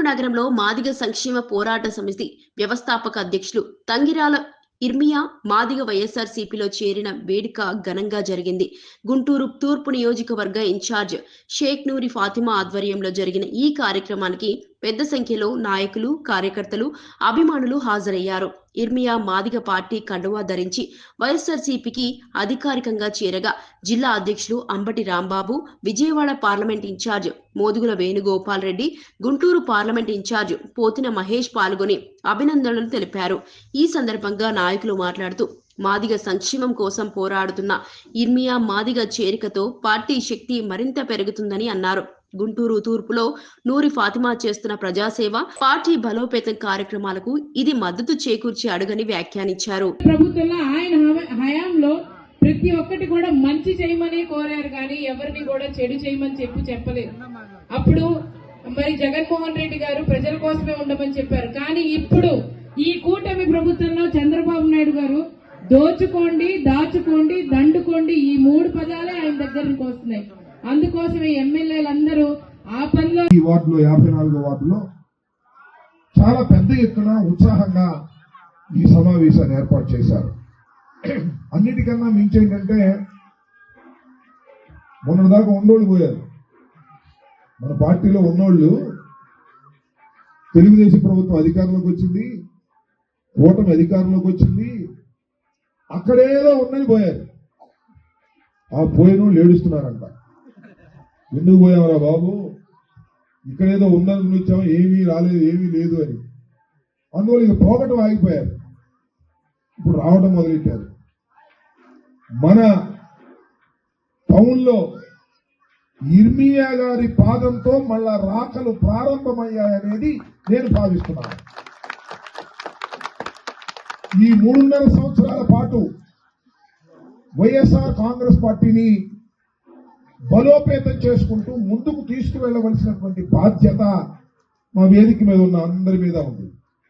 నగరంలో మాదిగ సంక్షేమ పోరాట సమితి వ్యవస్థాపక అధ్యక్షులు తంగిరాల ఇర్మియా మాదిగ వైఎస్ఆర్సీపీలో చేరిన వేడుక ఘనంగా జరిగింది. గుంటూరు తూర్పు నియోజకవర్గ ఇన్ఛార్జ్ షేక్ నూరి ఫాతిమా ఆధ్వర్యంలో జరిగిన ఈ కార్యక్రమానికి పెద్ద సంఖ్యలో నాయకులు, కార్యకర్తలు, అభిమానులు హాజరయ్యారు. ఇర్మియా మాదిగ పార్టీ కండువా ధరించి వైఎస్ఆర్సీపీకి అధికారికంగా చేరగా జిల్లా అధ్యక్షులు Ambati Rambabu, Vijayawada parliament in charge Modugula Venugopal Reddy, Guntur parliament in charge Pothina Mahesh పాల్గొని అభినందనలు తెలిపారు. ఈ సందర్భంగా నాయకులు మాట్లాడుతూ మాదిగ సంక్షేమం కోసం పోరాడుతున్న ఇర్మియా మాదిగ చేరికతో పార్టీ శక్తి మరింత పెరుగుతుందని అన్నారు. గుంటూరు తూర్పులో నూరి ఫాతిమా చేస్తున్న ప్రజాసేవ, పార్టీ బలోపేతం కార్యక్రమాలకు ఇది మద్దతు చేకూర్చే అడుగని వ్యాఖ్యానించారు. ప్రభుత్వంలో ఆయన హయాంలో ప్రతి ఒక్కటి కూడా మంచి చేయమని కోరారు, కానీ ఎవరిని కూడా చెడు చేయమని చెప్పలేదు. అప్పుడు మరి జగన్మోహన్ రెడ్డి గారు ప్రజల కోసమే ఉండమని చెప్పారు. కానీ ఇప్పుడు ఈ కూటమి ప్రభుత్వంలో చంద్రబాబు నాయుడు గారు దోచుకోండి, దాచుకోండి, దండుకోండి, ఈ 3 పదాలే ఆయన దగ్గరికి వస్తున్నాయి. అందుకోసమే ఎమ్మెల్యేలందరూ ఆ పనిలో ఈ వార్డులో 54వ వార్డులో చాలా పెద్ద ఎత్తున ఉత్సాహంగా ఈ సమావేశాన్ని ఏర్పాటు చేశారు. అన్నిటికన్నా మించేంటంటే మొన్నటిదాకా ఉన్నోళ్ళు పోయారు. మన పార్టీలో ఉన్నోళ్ళు తెలుగుదేశం ప్రభుత్వం అధికారంలోకి వచ్చింది, కూటమి అధికారంలోకి వచ్చింది, అక్కడేదో ఉన్నది పోయారు. ఆ పోయిన వాళ్ళు ఏడుస్తున్నారంట. ఎందుకు పోయామరా బాబు, ఇక్కడేదో ఉన్నది వచ్చాము, ఏమీ రాలేదు, ఏమీ లేదు అని. అందువల్ల ఇక పోగటం ఆగిపోయారు. ఇప్పుడు రావడం మొదలెట్టారు. మన టౌన్లో ఇర్మియా గారి పాదంతో మళ్ళా రాకలు ప్రారంభమయ్యాయనేది నేను భావిస్తున్నాను. ఈ 3.5 సంవత్సరాల పాటు వైఎస్ఆర్ కాంగ్రెస్ పార్టీని బలోపేతం చేసుకుంటూ ముందుకు తీసుకువెళ్లవలసినటువంటి బాధ్యత మా వేదిక మీద ఉన్న అందరి మీద ఉంది.